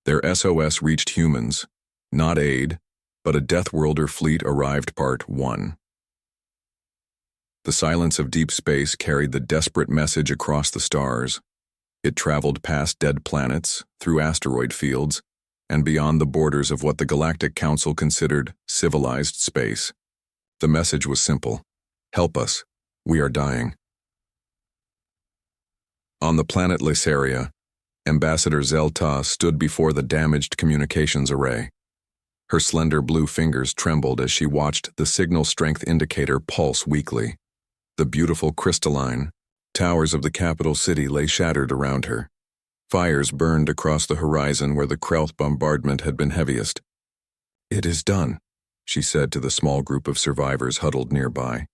Their SOS reached humans, not aid, but a Deathworlder fleet arrived. Part 1. The silence of deep space carried the desperate message across the stars. It traveled past dead planets, through asteroid fields, and beyond the borders of what the Galactic Council considered civilized space. The message was simple. Help us. We are dying. On the planet Lysaria, Ambassador Zelta stood before the damaged communications array. Her slender blue fingers trembled as she watched the signal strength indicator pulse weakly. The beautiful crystalline towers of the capital city lay shattered around her. Fires burned across the horizon where the Krauth bombardment had been heaviest. "It is done," she said to the small group of survivors huddled nearby.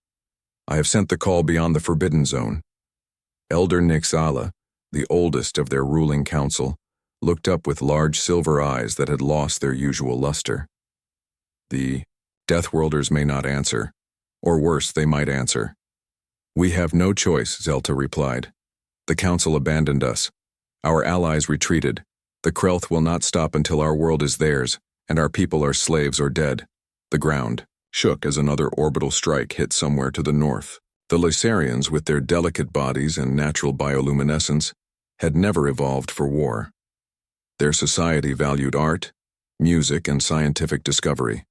"I have sent the call beyond the Forbidden Zone." Elder Nixala, the oldest of their ruling council, looked up with large silver eyes that had lost their usual luster. "The Deathworlders may not answer, or worse, they might answer." "We have no choice," Zelta replied. "The council abandoned us. Our allies retreated. The Krauth will not stop until our world is theirs, and our people are slaves or dead." The ground shook as another orbital strike hit somewhere to the north. The Lysarians, with their delicate bodies and natural bioluminescence, had never evolved for war. Their society valued art, music, and scientific discovery.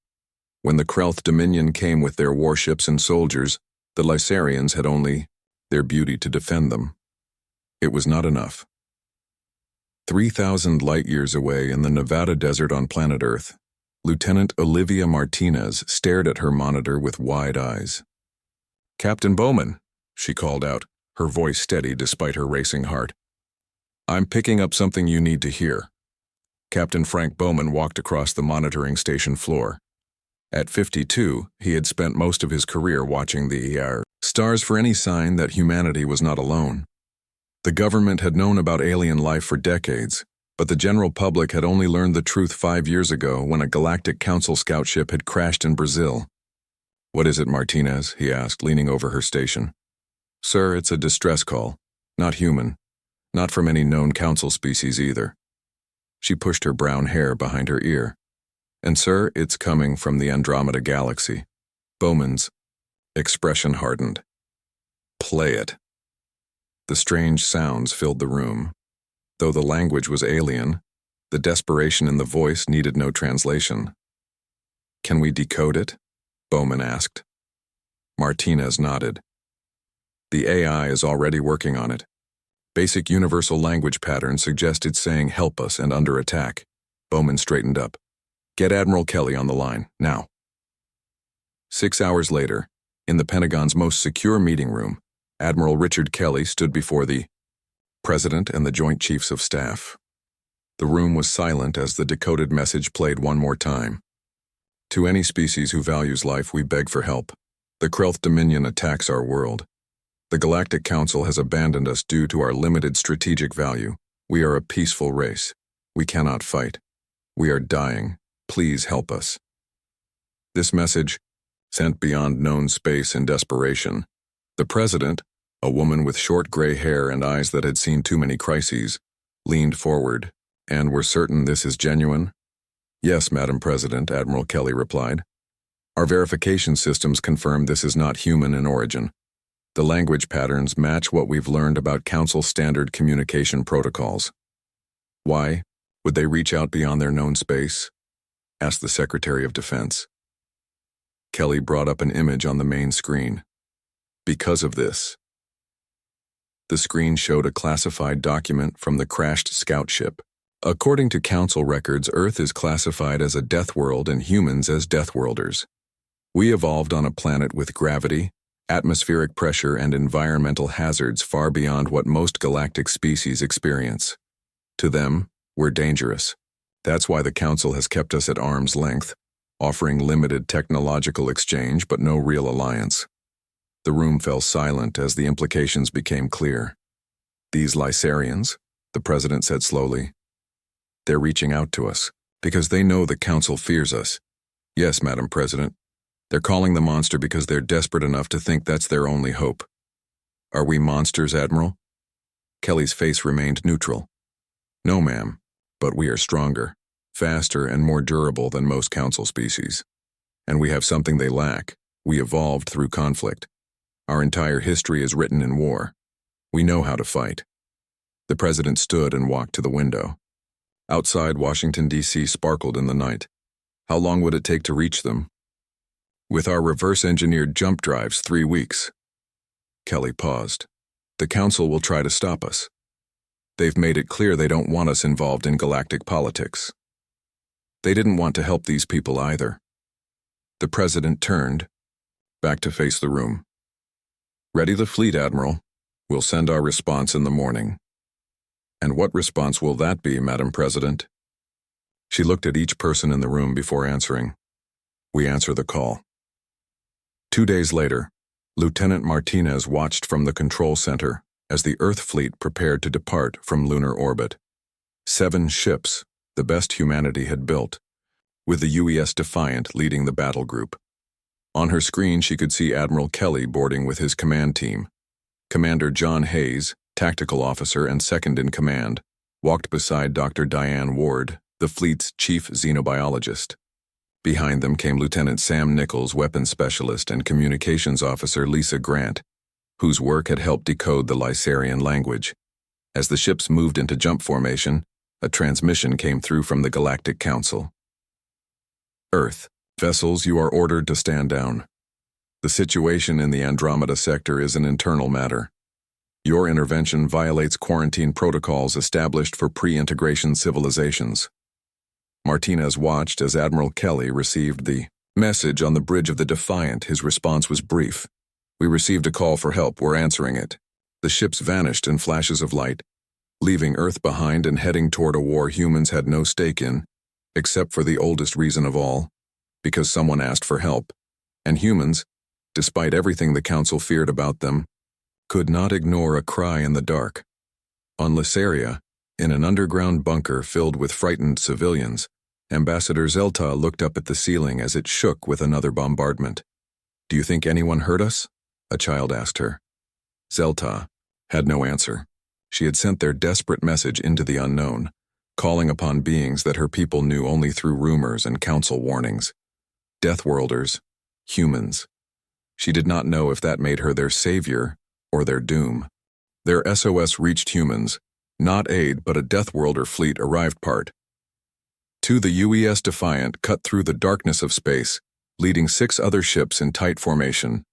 When the Krauth Dominion came with their warships and soldiers, the Lysarians had only their beauty to defend them. It was not enough. 3,000 light-years away in the Nevada desert on planet Earth, Lieutenant Olivia Martinez stared at her monitor with wide eyes. "Captain Bowman," she called out, her voice steady despite her racing heart. "I'm picking up something you need to hear." Captain Frank Bowman walked across the monitoring station floor. At 52, he had spent most of his career watching the stars for any sign that humanity was not alone. The government had known about alien life for decades, but the general public had only learned the truth 5 years ago when a Galactic Council scout ship had crashed in Brazil. "What is it, Martinez?" he asked, leaning over her station. "Sir, it's a distress call. Not human. Not from any known council species either." She pushed her brown hair behind her ear. "And sir, it's coming from the Andromeda Galaxy." Bowman's expression hardened. "Play it." The strange sounds filled the room. Though the language was alien, the desperation in the voice needed no translation. "Can we decode it?" Bowman asked. Martinez nodded. "The AI is already working on it. Basic universal language patterns suggest it's saying 'help us' and 'under attack.'" Bowman straightened up. "Get Admiral Kelly on the line, now." 6 hours later, in the Pentagon's most secure meeting room, Admiral Richard Kelly stood before the President and the Joint Chiefs of Staff. The room was silent as the decoded message played one more time. "To any species who values life, we beg for help. The Krauth Dominion attacks our world. The Galactic Council has abandoned us due to our limited strategic value. We are a peaceful race. We cannot fight. We are dying. Please help us." This message, sent beyond known space in desperation, the President, a woman with short gray hair and eyes that had seen too many crises, leaned forward. "And we're certain this is genuine?" "Yes, Madam President," Admiral Kelly replied. "Our verification systems confirm this is not human in origin. The language patterns match what we've learned about Council standard communication protocols." "Why would they reach out beyond their known space?" asked the Secretary of Defense. Kelly brought up an image on the main screen. "Because of this." The screen showed a classified document from the crashed scout ship. "According to Council records, Earth is classified as a death world and humans as Deathworlders. We evolved on a planet with gravity, atmospheric pressure, and environmental hazards far beyond what most galactic species experience. To them, we're dangerous. That's why the Council has kept us at arm's length, offering limited technological exchange but no real alliance." The room fell silent as the implications became clear. "These Lysarians," the President said slowly, "they're reaching out to us because they know the Council fears us." "Yes, Madam President. They're calling the monster because they're desperate enough to think that's their only hope." "Are we monsters, Admiral?" Kelly's face remained neutral. "No, ma'am. But we are stronger, faster, and more durable than most Council species. And we have something they lack. We evolved through conflict. Our entire history is written in war. We know how to fight." The president stood and walked to the window. Outside, Washington, D.C. sparkled in the night. How long would it take to reach them? "With our reverse-engineered jump drives, 3 weeks." Kelly paused. "The Council will try to stop us. They've made it clear they don't want us involved in galactic politics. They didn't want to help these people either." The president turned, back to face the room. "Ready the fleet, Admiral. We'll send our response in the morning." "And what response will that be, Madam President?" She looked at each person in the room before answering. "We answer the call." 2 days later, Lieutenant Martinez watched from the control center as the Earth fleet prepared to depart from lunar orbit. 7 ships, the best humanity had built, with the UES Defiant leading the battle group. On her screen, she could see Admiral Kelly boarding with his command team. Commander John Hayes, tactical officer and second in command, walked beside Dr. Diane Ward, the fleet's chief xenobiologist. Behind them came Lieutenant Sam Nichols, weapons specialist, and communications officer Lisa Grant, whose work had helped decode the Lysarian language. As the ships moved into jump formation, a transmission came through from the Galactic Council. "Earth, vessels, you are ordered to stand down. The situation in the Andromeda sector is an internal matter. Your intervention violates quarantine protocols established for pre-integration civilizations." Martinez watched as Admiral Kelly received the message on the bridge of the Defiant. His response was brief. "We received a call for help. We're answering it." The ships vanished in flashes of light, leaving Earth behind and heading toward a war humans had no stake in, except for the oldest reason of all, because someone asked for help. And humans, despite everything the Council feared about them, could not ignore a cry in the dark. On Lysaria, in an underground bunker filled with frightened civilians, Ambassador Zelta looked up at the ceiling as it shook with another bombardment. "Do you think anyone heard us?" a child asked her. Zelta had no answer. She had sent their desperate message into the unknown, calling upon beings that her people knew only through rumors and Council warnings. Deathworlders, humans. She did not know if that made her their savior or their doom. Their SOS reached humans. Not aid, but a Deathworlder fleet arrived part. 2, the UES Defiant cut through the darkness of space, leading 6 other ships in tight formation.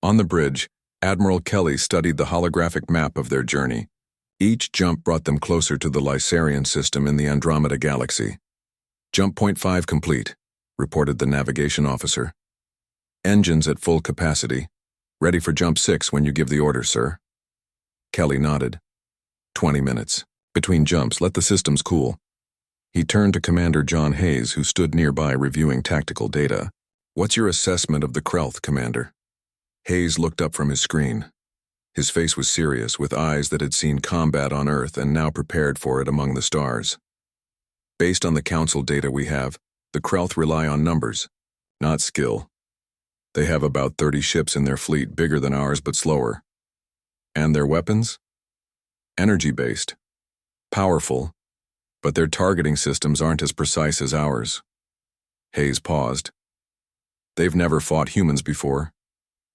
On the bridge, Admiral Kelly studied the holographic map of their journey. Each jump brought them closer to the Lysarian system in the Andromeda galaxy. "Jump point 5 complete," reported the navigation officer. "Engines at full capacity. Ready for jump 6 when you give the order, sir." Kelly nodded. 20 minutes. Between jumps, let the systems cool." He turned to Commander John Hayes, who stood nearby reviewing tactical data. "What's your assessment of the Krelth, Commander?" Hayes looked up from his screen. His face was serious, with eyes that had seen combat on Earth and now prepared for it among the stars. "Based on the Council data we have, the Krelth rely on numbers, not skill. They have about 30 ships in their fleet, bigger than ours but slower. And their weapons? Energy-based. Powerful, but their targeting systems aren't as precise as ours." Hayes paused. "They've never fought humans before.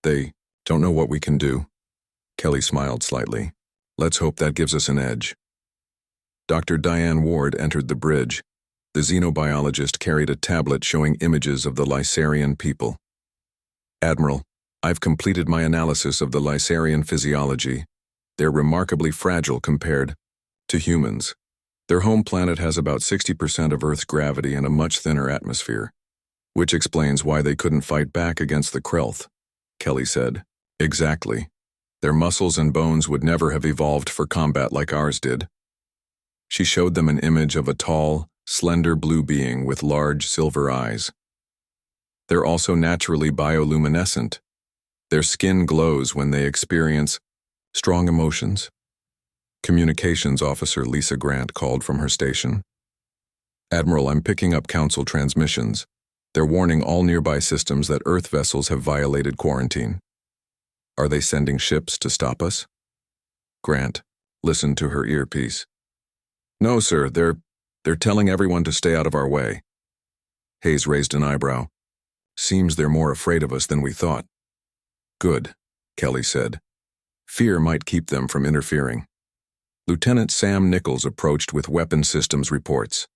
They don't know what we can do." Kelly smiled slightly. "Let's hope that gives us an edge." Dr. Diane Ward entered the bridge. The xenobiologist carried a tablet showing images of the Lysarian people. "Admiral, I've completed my analysis of the Lysarian physiology. They're remarkably fragile compared to humans. Their home planet has about 60% of Earth's gravity and a much thinner atmosphere, which explains why they couldn't fight back against the Krelth," Kelly said. "Exactly. Their muscles and bones would never have evolved for combat like ours did." She showed them an image of a tall, slender blue being with large silver eyes. "They're also naturally bioluminescent. Their skin glows when they experience strong emotions." Communications Officer Lisa Grant called from her station. "Admiral, I'm picking up Council transmissions. They're warning all nearby systems that Earth vessels have violated quarantine. Are they sending ships to stop us?" Grant listened to her earpiece. "No, sir, they're They're telling everyone to stay out of our way. Hayes raised an eyebrow. Seems they're more afraid of us than we thought. Good, Kelly said. Fear might keep them from interfering. Lieutenant Sam Nichols approached with weapon systems reports.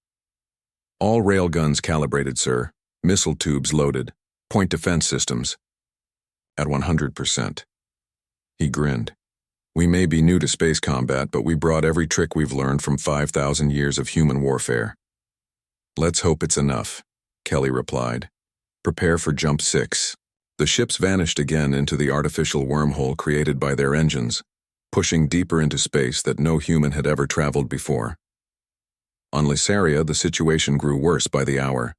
All railguns calibrated, sir. Missile tubes loaded. Point defense systems. At 100%. He grinned. We may be new to space combat, but we brought every trick we've learned from 5,000 years of human warfare. Let's hope it's enough, Kelly replied. Prepare for Jump 6. The ships vanished again into the artificial wormhole created by their engines, pushing deeper into space that no human had ever traveled before. On Lysaria, the situation grew worse by the hour.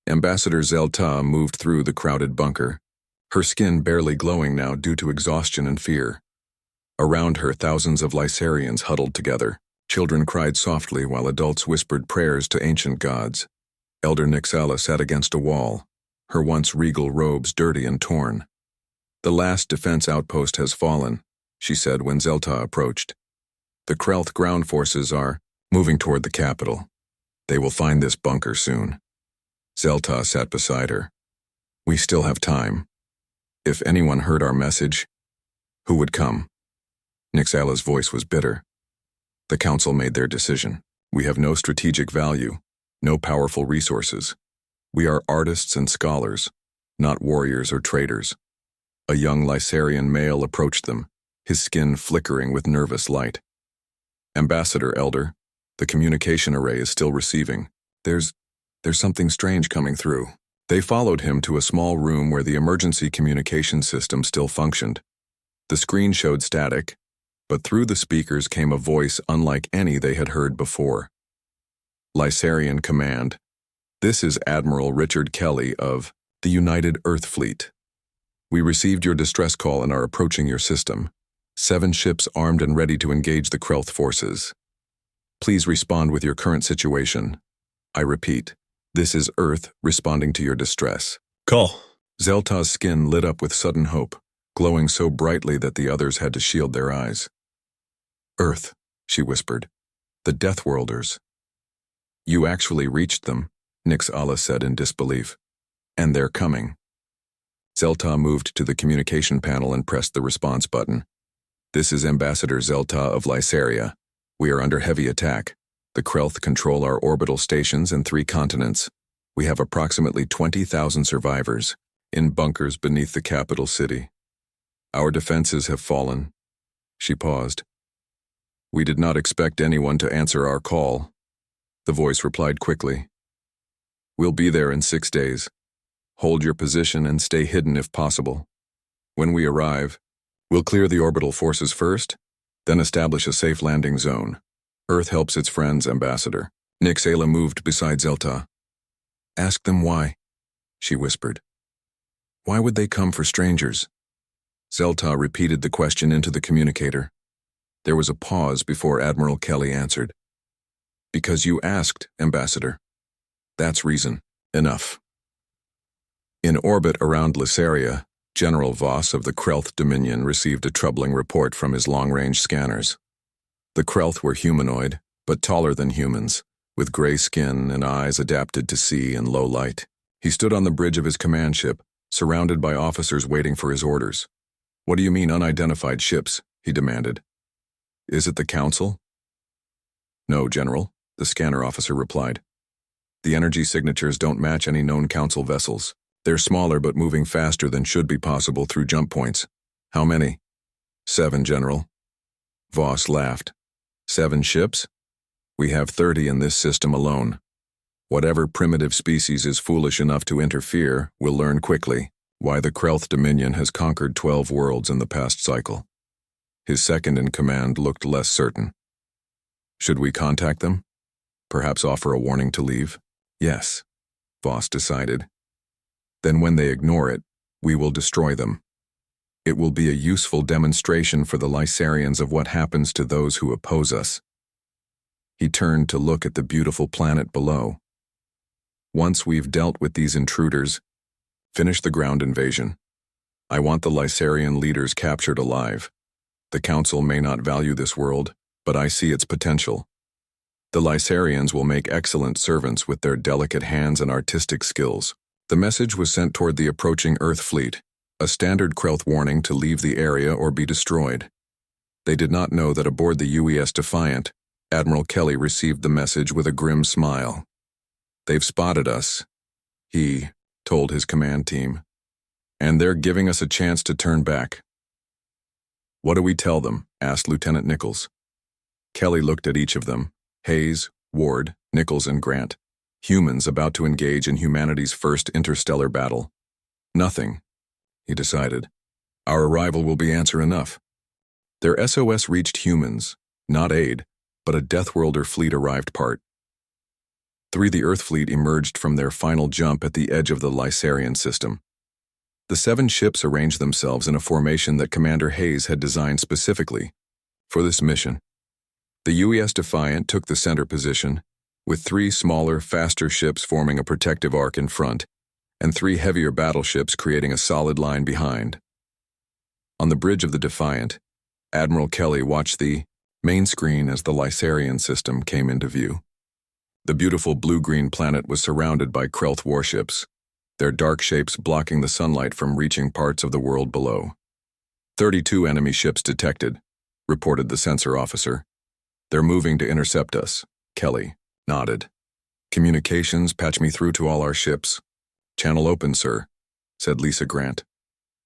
Ambassador Zelta moved through the crowded bunker, her skin barely glowing now due to exhaustion and fear. Around her, thousands of Lysarians huddled together. Children cried softly while adults whispered prayers to ancient gods. Elder Nixala sat against a wall, her once regal robes dirty and torn. The last defense outpost has fallen, she said when Zelta approached. The Krelth ground forces are moving toward the capital. They will find this bunker soon. Zelta sat beside her. We still have time. If anyone heard our message, who would come? Nixala's voice was bitter. The council made their decision. We have no strategic value, no powerful resources. We are artists and scholars, not warriors or traders. A young Lysarian male approached them, his skin flickering with nervous light. Ambassador Elder, the communication array is still receiving. There's something strange coming through. They followed him to a small room where the emergency communication system still functioned. The screen showed static, but through the speakers came a voice unlike any they had heard before. Lysarian Command. This is Admiral Richard Kelly of the United Earth Fleet. We received your distress call and are approaching your system. 7 ships armed and ready to engage the Krelth forces. Please respond with your current situation. I repeat, this is Earth responding to your distress. Call. Zelta's skin lit up with sudden hope, glowing so brightly that the others had to shield their eyes. Earth, she whispered. The Deathworlders. You actually reached them, Nixala said in disbelief. And they're coming. Zelta moved to the communication panel and pressed the response button. This is Ambassador Zelta of Lysaria. We are under heavy attack. The Krelth control our orbital stations and 3 continents. We have approximately 20,000 survivors, in bunkers beneath the capital city. Our defenses have fallen. She paused. We did not expect anyone to answer our call. The voice replied quickly. We'll be there in 6 days. Hold your position and stay hidden if possible. When we arrive, we'll clear the orbital forces first, then establish a safe landing zone. Earth helps its friends, Ambassador. Nixala moved beside Zelta. Ask them why, she whispered. Why would they come for strangers? Zelta repeated the question into the communicator. There was a pause before Admiral Kelly answered. Because you asked, Ambassador. That's reason. Enough. In orbit around Lysaria, General Voss of the Krelth Dominion received a troubling report from his long-range scanners. The Krelth were humanoid, but taller than humans, with gray skin and eyes adapted to see in low light. He stood on the bridge of his command ship, surrounded by officers waiting for his orders. What do you mean unidentified ships? He demanded. Is it the Council? No, General, the scanner officer replied. The energy signatures don't match any known Council vessels. They're smaller but moving faster than should be possible through jump points. How many? 7, General. Voss laughed. 7 ships? We have 30 in this system alone. Whatever primitive species is foolish enough to interfere will learn quickly why the Krelth Dominion has conquered 12 worlds in the past cycle. His second-in-command looked less certain. Should we contact them? Perhaps offer a warning to leave? Yes, Voss decided. Then when they ignore it, we will destroy them. It will be a useful demonstration for the Lysarians of what happens to those who oppose us. He turned to look at the beautiful planet below. Once we've dealt with these intruders, finish the ground invasion. I want the Lysarian leaders captured alive. The Council may not value this world, but I see its potential. The Lysarians will make excellent servants with their delicate hands and artistic skills. The message was sent toward the approaching Earth fleet, a standard Krelth warning to leave the area or be destroyed. They did not know that aboard the UES Defiant, Admiral Kelly received the message with a grim smile. "They've spotted us," he told his command team, "and they're giving us a chance to turn back." "What do we tell them?" asked Lieutenant Nichols. Kelly looked at each of them, Hayes, Ward, Nichols, and Grant, humans about to engage in humanity's first interstellar battle. "Nothing," he decided. "Our arrival will be answer enough." Their SOS reached humans, not aid, but a Deathworlder fleet arrived part. The Earth fleet emerged from their final jump at the edge of the Lysarian system. The 7 ships arranged themselves in a formation that Commander Hayes had designed specifically for this mission. The UES Defiant took the center position, with 3 smaller, faster ships forming a protective arc in front, and 3 heavier battleships creating a solid line behind. On the bridge of the Defiant, Admiral Kelly watched the main screen as the Lysarian system came into view. The beautiful blue-green planet was surrounded by Krelth warships, their dark shapes blocking the sunlight from reaching parts of the world below. 32 enemy ships detected, reported the sensor officer. "They're moving to intercept us," Kelly nodded. "Communications, patch me through to all our ships." "Channel open, sir," said Lisa Grant.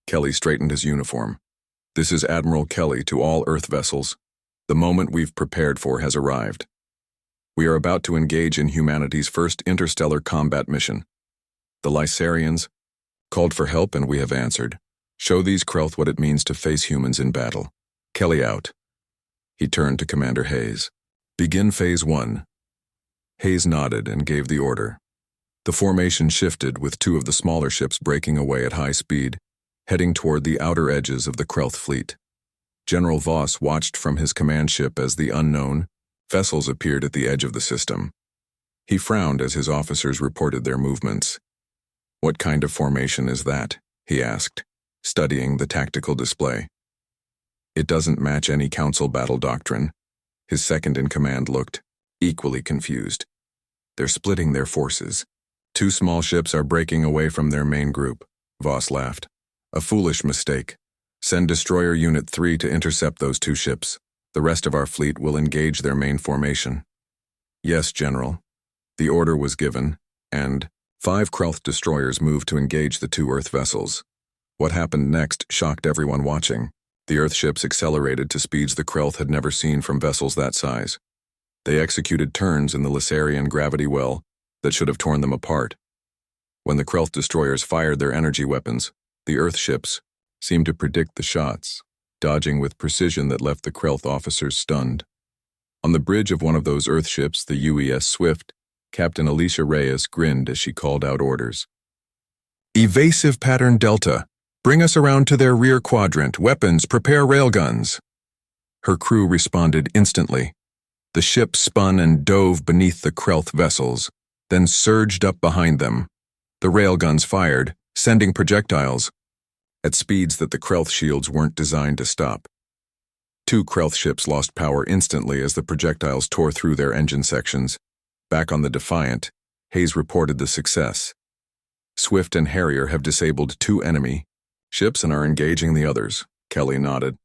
Kelly straightened his uniform. "This is Admiral Kelly to all Earth vessels. The moment we've prepared for has arrived. We are about to engage in humanity's first interstellar combat mission. The Lysarians called for help and we have answered. Show these Krelth what it means to face humans in battle. Kelly out." He turned to Commander Hayes. "Begin Phase 1. Hayes nodded and gave the order. The formation shifted, with 2 of the smaller ships breaking away at high speed, heading toward the outer edges of the Krelth fleet. General Voss watched from his command ship as the unknown vessels appeared at the edge of the system. He frowned as his officers reported their movements. "What kind of formation is that?" he asked, studying the tactical display. "It doesn't match any council battle doctrine." His second-in-command looked equally confused. "They're splitting their forces. 2 small ships are breaking away from their main group," Voss laughed. "A foolish mistake. Send Destroyer Unit 3 to intercept those 2 ships. The rest of our fleet will engage their main formation." "Yes, General." The order was given, and 5 Krelth destroyers moved to engage the 2 Earth vessels. What happened next shocked everyone watching. The Earth ships accelerated to speeds the Krelth had never seen from vessels that size. They executed turns in the Lysarian gravity well that should have torn them apart. When the Krelth destroyers fired their energy weapons, the Earth ships seemed to predict the shots, dodging with precision that left the Krelth officers stunned. On the bridge of one of those Earth ships, the UES Swift, Captain Alicia Reyes grinned as she called out orders. "Evasive pattern Delta. Bring us around to their rear quadrant. Weapons, prepare railguns." Her crew responded instantly. The ship spun and dove beneath the Krelth vessels, then surged up behind them. The railguns fired, sending projectiles at speeds that the Krelth shields weren't designed to stop. 2 Krelth ships lost power instantly as the projectiles tore through their engine sections. Back on the Defiant, Hayes reported the success. "Swift and Harrier have disabled 2 enemy ships and are engaging the others," Kelly nodded.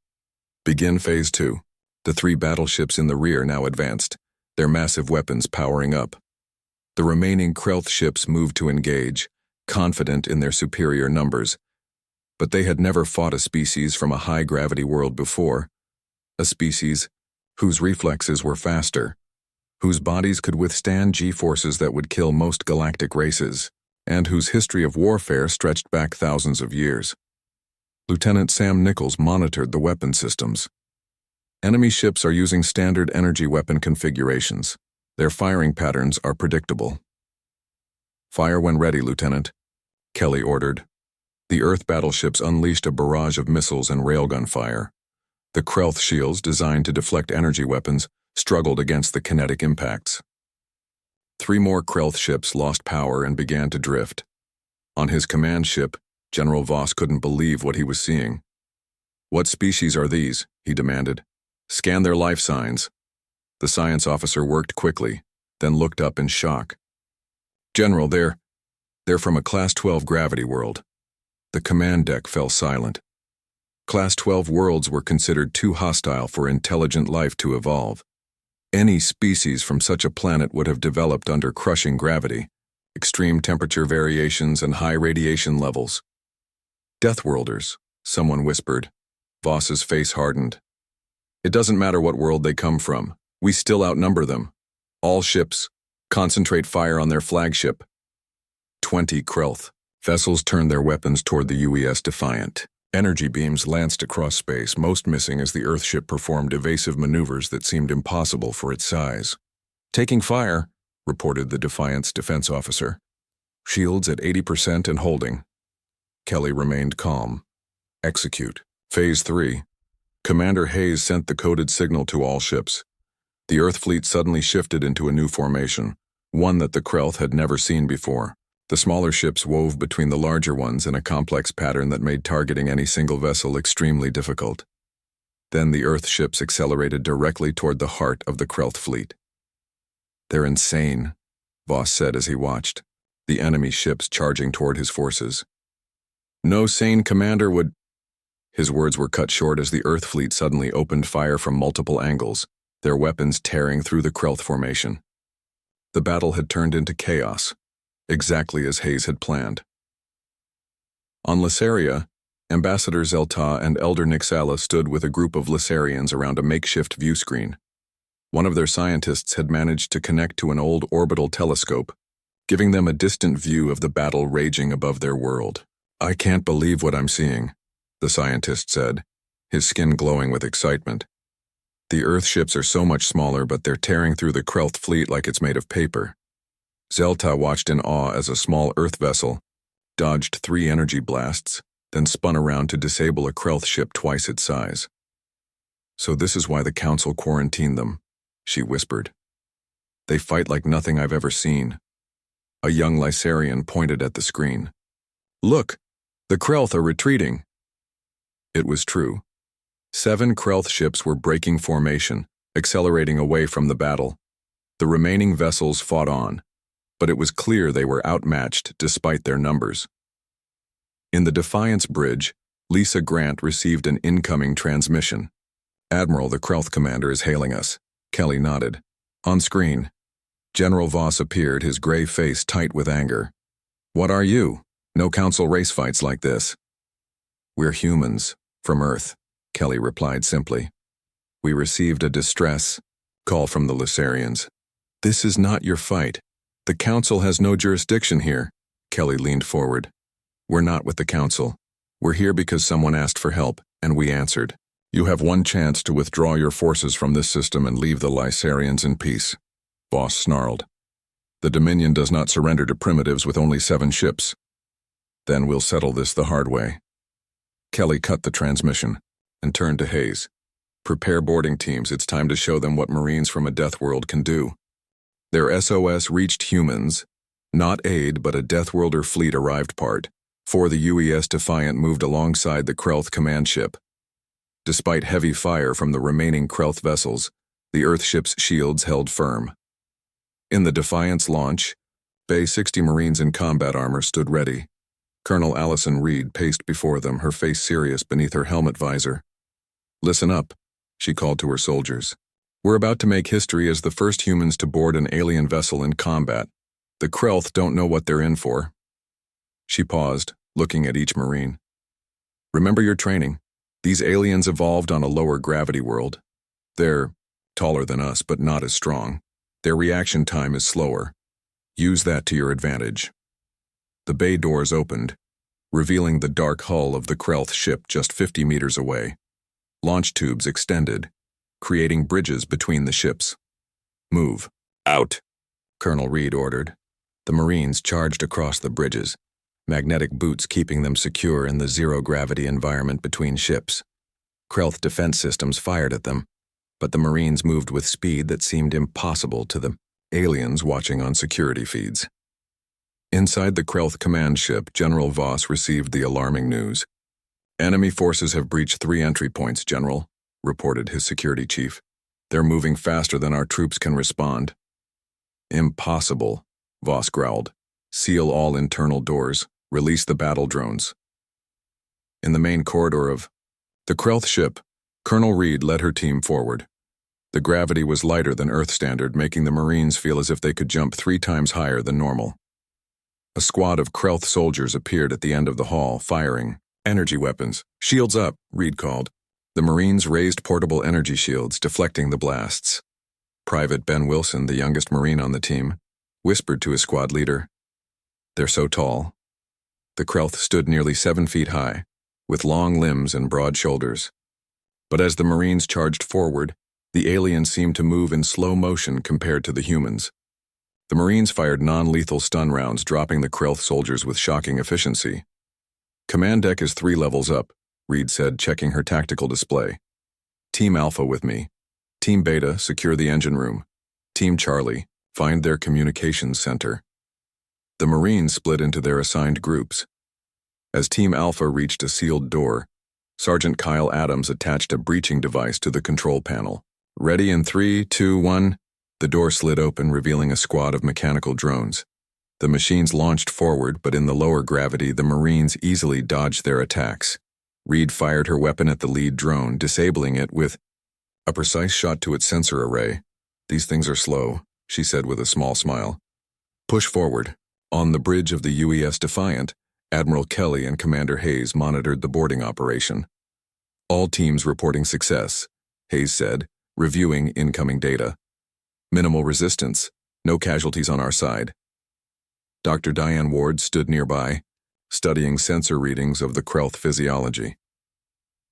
"Begin Phase 2. The 3 battleships in the rear now advanced, their massive weapons powering up. The remaining Krelth ships moved to engage, confident in their superior numbers. But they had never fought a species from a high-gravity world before, a species whose reflexes were faster, whose bodies could withstand G-forces that would kill most galactic races, and whose history of warfare stretched back thousands of years. Lieutenant Sam Nichols monitored the weapon systems. Enemy ships are using standard energy weapon configurations. Their firing patterns are predictable. "Fire when ready, Lieutenant," Kelly ordered. The Earth battleships unleashed a barrage of missiles and railgun fire. The Krelth shields, designed to deflect energy weapons, struggled against the kinetic impacts. 3 more Krelth ships lost power and began to drift. On his command ship, General Voss couldn't believe what he was seeing. "What species are these?" he demanded. "Scan their life signs." The science officer worked quickly, then looked up in shock. "General, they're from a Class 12 gravity world." The command deck fell silent. Class 12 worlds were considered too hostile for intelligent life to evolve. Any species from such a planet would have developed under crushing gravity, extreme temperature variations, and high radiation levels. "Deathworlders," someone whispered. Voss's face hardened. "It doesn't matter what world they come from. We still outnumber them. All ships, concentrate fire on their flagship." 20 Krelth vessels turned their weapons toward the UES Defiant. Energy beams lanced across space, most missing as the Earthship performed evasive maneuvers that seemed impossible for its size. "Taking fire," reported the Defiant's defense officer. "Shields at 80% and holding." Kelly remained calm. "Execute." Phase 3. Commander Hayes sent the coded signal to all ships. The Earth fleet suddenly shifted into a new formation, one that the Krelth had never seen before. The smaller ships wove between the larger ones in a complex pattern that made targeting any single vessel extremely difficult. Then the Earth ships accelerated directly toward the heart of the Krelth fleet. "They're insane," Voss said as he watched, the enemy ships charging toward his forces. "No sane commander would—" His words were cut short as the Earth fleet suddenly opened fire from multiple angles, their weapons tearing through the Krelth formation. The battle had turned into chaos, exactly as Hayes had planned. On Lysaria, Ambassador Zelta and Elder Nixala stood with a group of Lysarians around a makeshift view screen. One of their scientists had managed to connect to an old orbital telescope, giving them a distant view of the battle raging above their world. "I can't believe what I'm seeing," the scientist said, his skin glowing with excitement. "The Earth ships are so much smaller, but they're tearing through the Krelth fleet like it's made of paper." Zelta watched in awe as a small Earth vessel dodged 3 energy blasts, then spun around to disable a Krelth ship twice its size. "So this is why the Council quarantined them," she whispered. "They fight like nothing I've ever seen." A young Lysarian pointed at the screen. "Look, the Krelth are retreating." It was true. 7 Krelth ships were breaking formation, accelerating away from the battle. The remaining vessels fought on, but it was clear they were outmatched despite their numbers. In the Defiance bridge, Lisa Grant received an incoming transmission. "Admiral, the Krelth commander is hailing us." Kelly nodded. On screen, General Voss appeared, his gray face tight with anger. "What are you? No council race fights like this." "We're humans, from Earth," Kelly replied simply. "We received a distress call from the Lysarians." "This is not your fight. The Council has no jurisdiction here." Kelly leaned forward. "We're not with the Council. We're here because someone asked for help, and we answered. You have one chance to withdraw your forces from this system and leave the Lysarians in peace." Voss snarled. "The Dominion does not surrender to primitives with only 7 ships. Then we'll settle this the hard way." Kelly cut the transmission and turned to Hayes. "Prepare boarding teams. It's time to show them what Marines from a death world can do." Their SOS reached humans. Not aid, but a Deathworlder fleet arrived part, for the UES Defiant moved alongside the Krelth command ship. Despite heavy fire from the remaining Krelth vessels, the Earthship's shields held firm. In the Defiant's launch, Bay 60 Marines in combat armor stood ready. Colonel Allison Reed paced before them, her face serious beneath her helmet visor. "Listen up," she called to her soldiers. "We're about to make history as the first humans to board an alien vessel in combat. The Krelth don't know what they're in for." She paused, looking at each Marine. "Remember your training. These aliens evolved on a lower gravity world. They're taller than us, but not as strong. Their reaction time is slower. Use that to your advantage." The bay doors opened, revealing the dark hull of the Krelth ship just 50 meters away. Launch tubes extended, creating bridges between the ships. "Move. Out," Colonel Reed ordered. The Marines charged across the bridges, magnetic boots keeping them secure in the zero-gravity environment between ships. Krelth defense systems fired at them, but the Marines moved with speed that seemed impossible to the aliens watching on security feeds. Inside the Krelth command ship, General Voss received the alarming news. "Enemy forces have breached 3 entry points, General," reported his security chief. They're moving faster than our troops can respond. Impossible, Voss growled. Seal all internal doors. Release the battle drones. In the main corridor of the Krelth ship, Colonel Reed led her team forward. The gravity was lighter than Earth standard, making the Marines feel as if they could jump 3 times higher than normal. A squad of Krelth soldiers appeared at the end of the hall, firing energy weapons. Shields up, Reed called. The Marines raised portable energy shields, deflecting the blasts. Private Ben Wilson, the youngest Marine on the team, whispered to his squad leader, "They're so tall." The Krelth stood nearly 7 feet high, with long limbs and broad shoulders. But as the Marines charged forward, the aliens seemed to move in slow motion compared to the humans. The Marines fired non-lethal stun rounds, dropping the Krelth soldiers with shocking efficiency. "Command deck is 3 levels up," Reed said, checking her tactical display. "Team Alpha with me. Team Beta, secure the engine room. Team Charlie, find their communications center." The Marines split into their assigned groups. As Team Alpha reached a sealed door, Sergeant Kyle Adams attached a breaching device to the control panel. "Ready in 3, 2, 1. The door slid open, revealing a squad of mechanical drones. The machines launched forward, but in the lower gravity, the Marines easily dodged their attacks. Reed fired her weapon at the lead drone, disabling it with a precise shot to its sensor array. "These things are slow," she said with a small smile. "Push forward." On the bridge of the UES Defiant, Admiral Kelly and Commander Hayes monitored the boarding operation. "All teams reporting success," Hayes said, reviewing incoming data. "Minimal resistance, no casualties on our side." Dr. Diane Ward stood nearby, studying sensor readings of the Krelth physiology.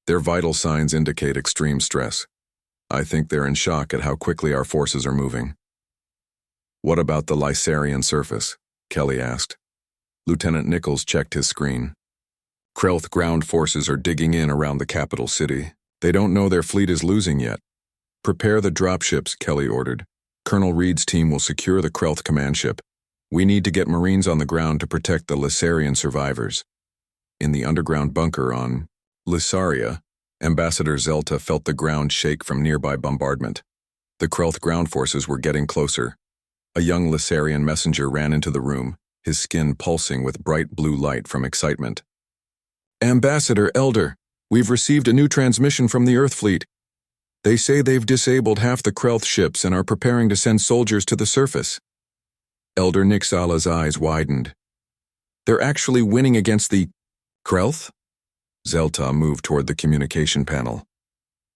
"Their vital signs indicate extreme stress. I think they're in shock at how quickly our forces are moving." "What about the Lysarian surface?" Kelly asked. Lieutenant Nichols checked his screen. "Krelth ground forces are digging in around the capital city. They don't know their fleet is losing yet. Prepare the dropships," Kelly ordered. "Colonel Reed's team will secure the Krelth command ship. We need to get Marines on the ground to protect the Lysarian survivors." In the underground bunker on Lysaria, Ambassador Zelta felt the ground shake from nearby bombardment. The Krelth ground forces were getting closer. A young Lysarian messenger ran into the room, his skin pulsing with bright blue light from excitement. "Ambassador Elder, we've received a new transmission from the Earth fleet. They say they've disabled half the Krelth ships and are preparing to send soldiers to the surface." Elder Nixala's eyes widened. "They're actually winning against the Krelth?" Zelta moved toward the communication panel.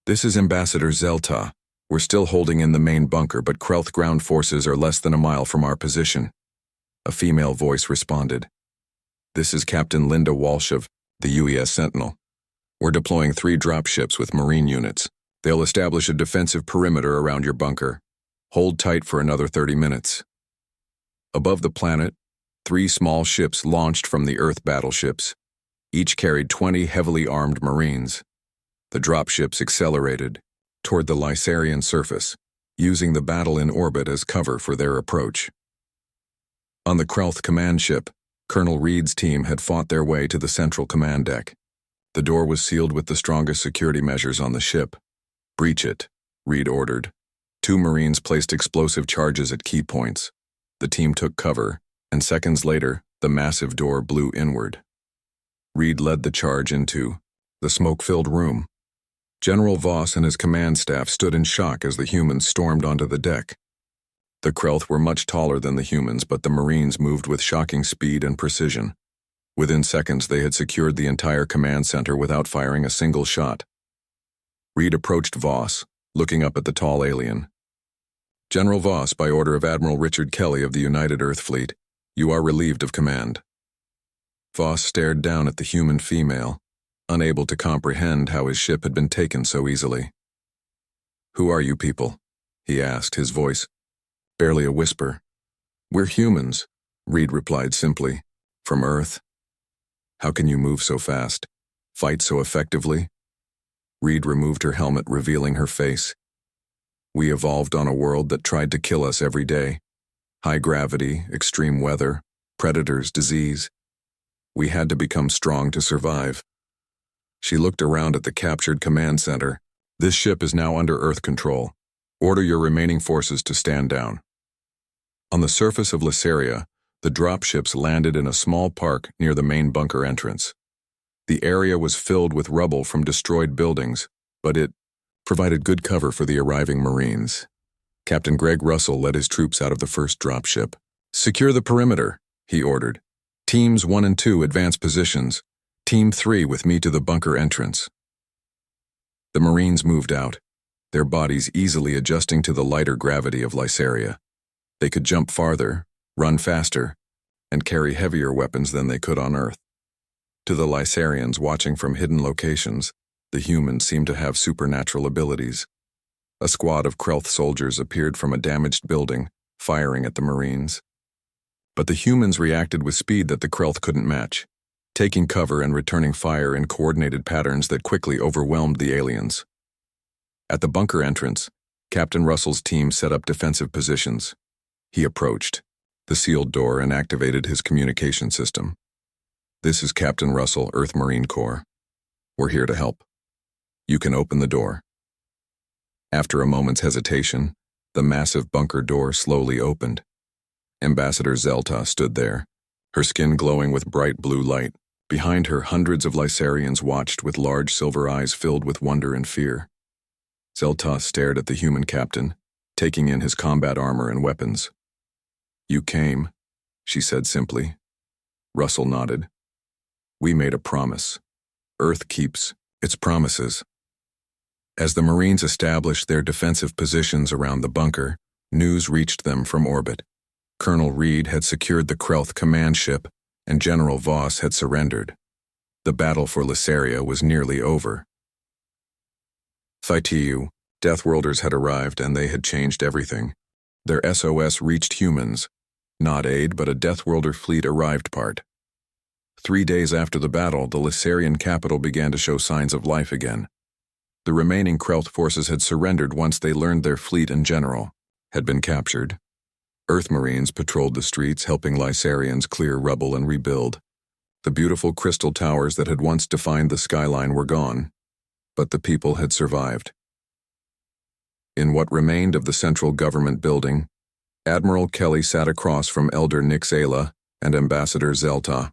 "This is Ambassador Zelta. We're still holding in the main bunker, but Krelth ground forces are less than a mile from our position." A female voice responded. "This is Captain Linda Walsh of the UES Sentinel. We're deploying 3 dropships with Marine units. They'll establish a defensive perimeter around your bunker. Hold tight for another 30 minutes." Above the planet, 3 small ships launched from the Earth battleships. Each carried 20 heavily armed Marines. The dropships accelerated toward the Lysarian surface, using the battle in orbit as cover for their approach. On the Krelth command ship, Colonel Reed's team had fought their way to the central command deck. The door was sealed with the strongest security measures on the ship. "Breach it," Reed ordered. 2 Marines placed explosive charges at key points. The team took cover, and seconds later, the massive door blew inward. Reed led the charge into the smoke-filled room. General Voss and his command staff stood in shock as the humans stormed onto the deck. The Krelth were much taller than the humans, but the Marines moved with shocking speed and precision. Within seconds, they had secured the entire command center without firing a single shot. Reed approached Voss, looking up at the tall alien. "General Voss, by order of Admiral Richard Kelly of the United Earth Fleet, you are relieved of command." Voss stared down at the human female, unable to comprehend how his ship had been taken so easily. "Who are you people?" he asked, his voice barely a whisper. "We're humans," Reed replied simply. "From Earth." "How can you move so fast? Fight so effectively?" Reed removed her helmet, revealing her face. "We evolved on a world that tried to kill us every day. High gravity, extreme weather, predators, disease. We had to become strong to survive." She looked around at the captured command center. "This ship is now under Earth control. Order your remaining forces to stand down. On the surface of Lysaria, the dropships landed in a small park near the main bunker entrance. The area was filled with rubble from destroyed buildings, but it provided good cover for the arriving Marines. Captain Greg Russell led his troops out of the first dropship. "Secure the perimeter," he ordered. "Teams 1 and 2 advance positions. Team 3 with me to the bunker entrance." The Marines moved out, their bodies easily adjusting to the lighter gravity of Lysaria. They could jump farther, run faster, and carry heavier weapons than they could on Earth. To the Lysarians watching from hidden locations, the humans seemed to have supernatural abilities. A squad of Krelth soldiers appeared from a damaged building, firing at the Marines. But the humans reacted with speed that the Krelth couldn't match, taking cover and returning fire in coordinated patterns that quickly overwhelmed the aliens. At the bunker entrance, Captain Russell's team set up defensive positions. He approached the sealed door and activated his communication system. "This is Captain Russell, Earth Marine Corps. We're here to help. You can open the door." After a moment's hesitation, the massive bunker door slowly opened. Ambassador Zelta stood there, her skin glowing with bright blue light. Behind her, hundreds of Lysarians watched with large silver eyes filled with wonder and fear. Zelta stared at the human captain, taking in his combat armor and weapons. "You came," she said simply. Russell nodded. "We made a promise. Earth keeps its promises." As the Marines established their defensive positions around the bunker, news reached them from orbit. Colonel Reed had secured the Krelth command ship, and General Voss had surrendered. The battle for Lysaria was nearly over. Thaitiu, Deathworlders had arrived and they had changed everything. Their SOS reached humans. Not aid, but a Deathworlder fleet arrived part. 3 days after the battle, the Lysarian capital began to show signs of life again. The remaining Krelth forces had surrendered once they learned their fleet and general had been captured. Earth Marines patrolled the streets, helping Lysarians clear rubble and rebuild. The beautiful crystal towers that had once defined the skyline were gone, but the people had survived. In what remained of the central government building, Admiral Kelly sat across from Elder Nixela and Ambassador Zelta.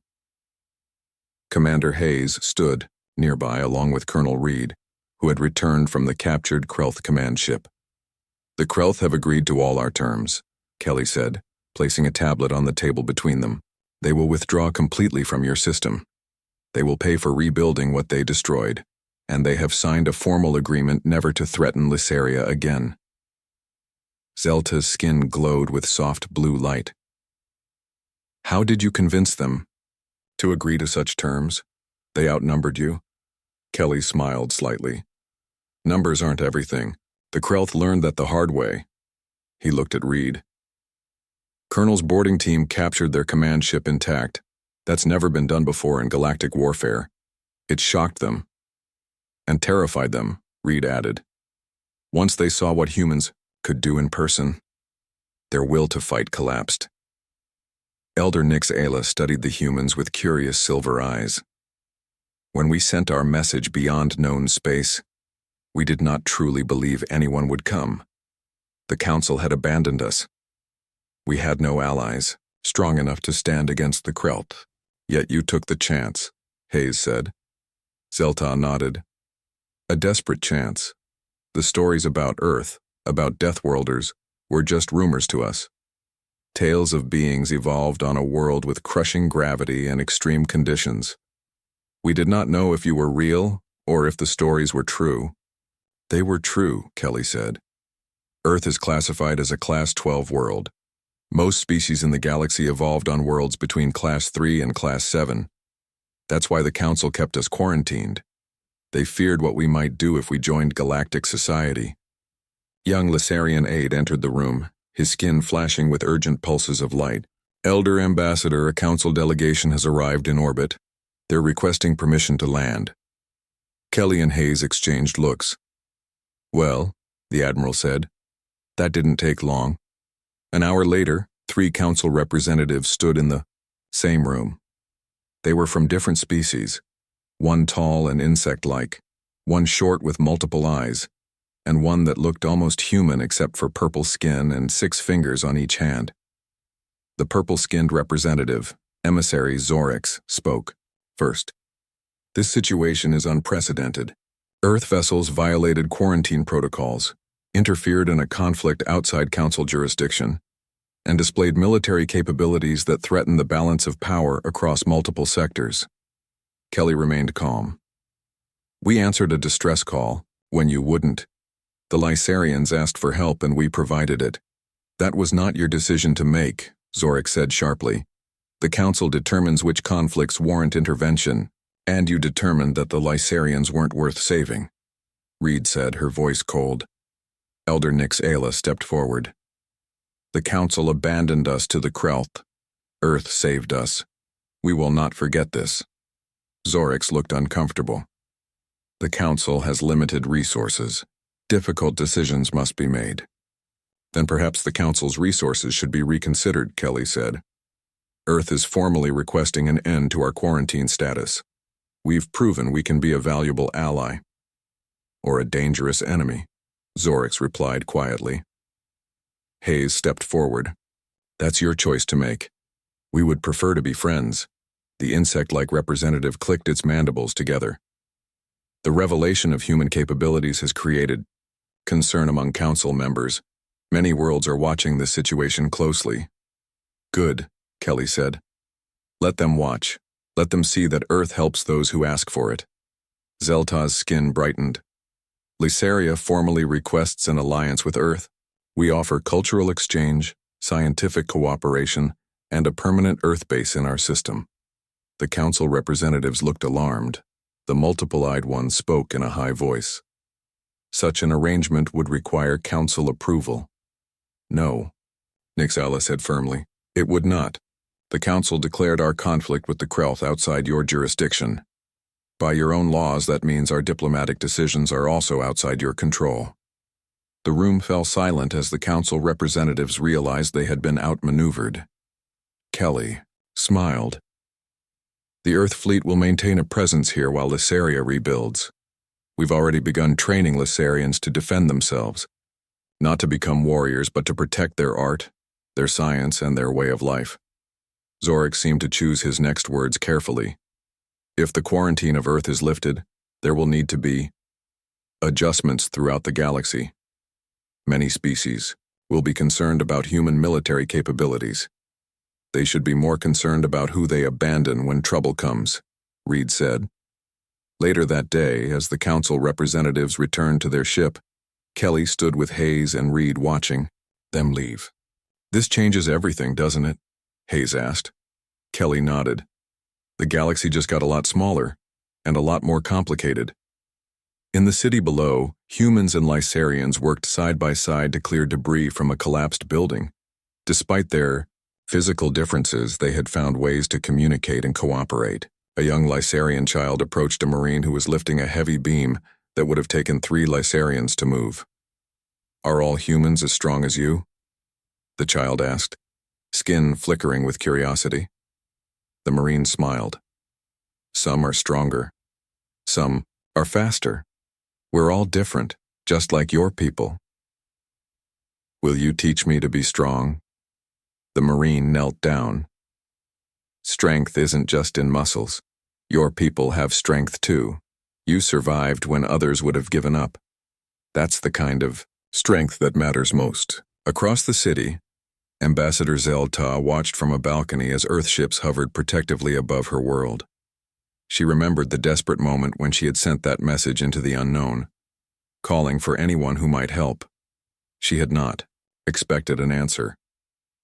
Commander Hayes stood nearby along with Colonel Reed, who had returned from the captured Krelth command ship. "The Krelth have agreed to all our terms," Kelly said, placing a tablet on the table between them. "They will withdraw completely from your system. They will pay for rebuilding what they destroyed, and they have signed a formal agreement never to threaten Lysaria again." Zelta's skin glowed with soft blue light. "How did you convince them to agree to such terms? They outnumbered you?" Kelly smiled slightly. "Numbers aren't everything. The Krelth learned that the hard way." He looked at Reed. "Colonel's boarding team captured their command ship intact. That's never been done before in galactic warfare. It shocked them and terrified them," Reed added. "Once they saw what humans could do in person, their will to fight collapsed." Elder Nixela studied the humans with curious silver eyes. "When we sent our message beyond known space, we did not truly believe anyone would come. The Council had abandoned us. We had no allies strong enough to stand against the Krelth. Yet you took the chance," Hayes said. Zelta nodded. "A desperate chance. The stories about Earth, about Deathworlders, were just rumors to us. Tales of beings evolved on a world with crushing gravity and extreme conditions. We did not know if you were real or if the stories were true." "They were true," Kelly said. "Earth is classified as a Class 12 world. Most species in the galaxy evolved on worlds between Class 3 and Class 7. That's why the Council kept us quarantined. They feared what we might do if we joined galactic society." Young Lysarian aide entered the room, his skin flashing with urgent pulses of light. "Elder Ambassador, a Council delegation has arrived in orbit. They're requesting permission to land." Kelly and Hayes exchanged looks. "Well," the Admiral said, "that didn't take long." An hour later, 3 Council representatives stood in the same room. They were from different species, one tall and insect-like, one short with multiple eyes. and one that looked almost human except for purple skin and 6 fingers on each hand. The purple-skinned representative, emissary Zorix, spoke first. This situation is unprecedented. Earth vessels violated quarantine protocols, interfered in a conflict outside Council jurisdiction, and displayed military capabilities that threaten the balance of power across multiple sectors. Kelly remained calm. We answered a distress call, when you wouldn't. The Lysarians asked for help and we provided it. That was not your decision to make, Zorix said sharply. The Council determines which conflicts warrant intervention, and you determined that the Lysarians weren't worth saving. Reed said, her voice cold. Elder Nix Ayla stepped forward. The Council abandoned us to the Krelth. Earth saved us. We will not forget this. Zorix looked uncomfortable. The Council has limited resources. Difficult decisions must be made. Then perhaps the Council's resources should be reconsidered, Kelly said. Earth is formally requesting an end to our quarantine status. We've proven we can be a valuable ally. Or a dangerous enemy, Zorix replied quietly. Hayes stepped forward. That's your choice to make. We would prefer to be friends. The insect-like representative clicked its mandibles together. The revelation of human capabilities has created concern among Council members. Many worlds are watching this situation closely. Good, Kelly said. Let them watch. Let them see that Earth helps those who ask for it. Zelta's skin brightened. Lysaria formally requests an alliance with Earth. We offer cultural exchange, scientific cooperation, and a permanent Earth base in our system. The Council representatives looked alarmed. The multiple-eyed one spoke in a high voice. Such an arrangement would require Council approval. No, Nix Ayla said firmly. It would not. The Council declared our conflict with the Krelth outside your jurisdiction. By your own laws, that means our diplomatic decisions are also outside your control. The room fell silent as the Council representatives realized they had been outmaneuvered. Kelly smiled. The Earth fleet will maintain a presence here while Lysaria rebuilds. We've already begun training Lysarians to defend themselves, not to become warriors but to protect their art, their science, and their way of life. Zorix seemed to choose his next words carefully. If the quarantine of Earth is lifted, there will need to be adjustments throughout the galaxy. Many species will be concerned about human military capabilities. They should be more concerned about who they abandon when trouble comes, Reed said. Later that day, as the Council representatives returned to their ship, Kelly stood with Hayes and Reed watching them leave. This changes everything, doesn't it? Hayes asked. Kelly nodded. The galaxy just got a lot smaller, and a lot more complicated. In the city below, humans and Lysarians worked side by side to clear debris from a collapsed building. Despite their physical differences, they had found ways to communicate and cooperate. A young Lysarian child approached a Marine who was lifting a heavy beam that would have taken 3 Lysarians to move. Are all humans as strong as you? The child asked, skin flickering with curiosity. The Marine smiled. Some are stronger. Some are faster. We're all different, just like your people. Will you teach me to be strong? The Marine knelt down. Strength isn't just in muscles. Your people have strength too. You survived when others would have given up. That's the kind of strength that matters most. Across the city, Ambassador Zelta watched from a balcony as Earthships hovered protectively above her world. She remembered the desperate moment when she had sent that message into the unknown, calling for anyone who might help. She had not expected an answer.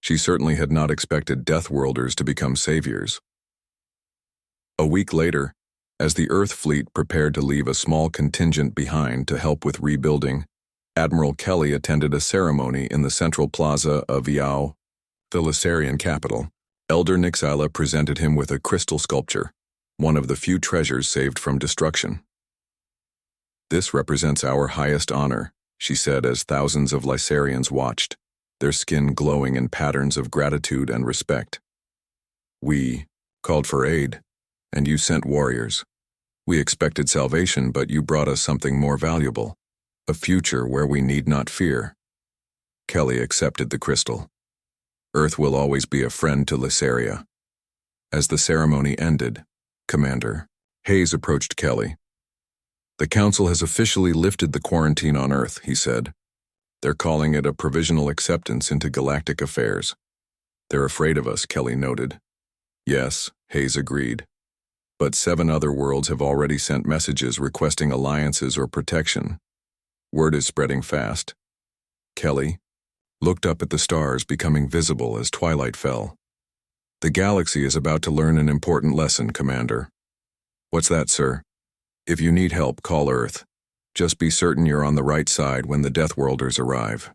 She certainly had not expected Deathworlders to become saviors. A week later, as the Earth fleet prepared to leave a small contingent behind to help with rebuilding, Admiral Kelly attended a ceremony in the central plaza of Yao, the Lysarian capital. Elder Nix Ayla presented him with a crystal sculpture, one of the few treasures saved from destruction. This represents our highest honor, she said as thousands of Lysarians watched, their skin glowing in patterns of gratitude and respect. We called for aid, and you sent warriors. We expected salvation, but you brought us something more valuable, A future where we need not fear. Kelly accepted the crystal. Earth will always be a friend to Lysaria. As the ceremony ended, Commander Hayes approached Kelly. The Council has officially lifted the quarantine on Earth, he said. They're calling it a provisional acceptance into galactic affairs. They're afraid of us, Kelly noted. Yes, Hayes agreed. But 7 other worlds have already sent messages requesting alliances or protection. Word is spreading fast. Kelly looked up at the stars becoming visible as twilight fell. The galaxy is about to learn an important lesson, Commander. What's that, sir? If you need help, call Earth. Just be certain you're on the right side when the Deathworlders arrive.